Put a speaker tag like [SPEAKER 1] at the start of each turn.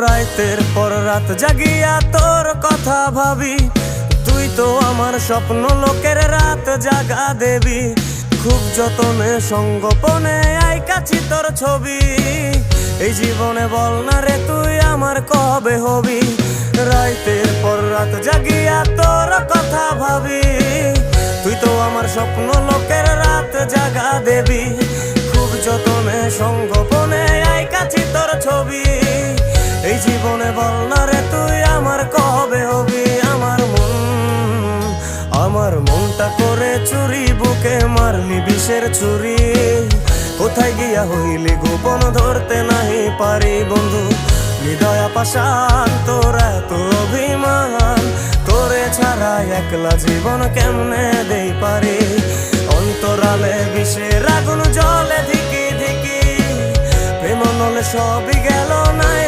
[SPEAKER 1] রাতের পর রাত জাগিয়া তোর কথা ভাবি, তুই তো আমার স্বপ্ন লোকের রাত জাগা দেবী। খুব যতনে সঙ্গোপনে আইকাছি তোর ছবি, এই জীবনে বল না রে তুই আমার কবে হবি। রাতের পর রাত জাগিয়া তোর কথা ভাবি, তুই তো আমার স্বপ্ন লোকের রাত জাগা দেবী। খুব যতনে সঙ্গোপনে আইকাছি তোর ছবি, এই জীবনে বল না রে তুই আমার কবে হবি। আমার মনটা করে চুরি, বুকে মারলি বিষের ছুরি। কোথায় গিয়া হইলি গোপন ধরতে নাহি পারি বন্ধু। হৃদয় পাষাণ তোর এত অভিমান, তোরে ছাড়া একলা জীবন কেমনে দেই পারি। অন্তরালে বিষের আগুন জলে ধিকি ধিকি, প্রেম নলে সবই গেল নাই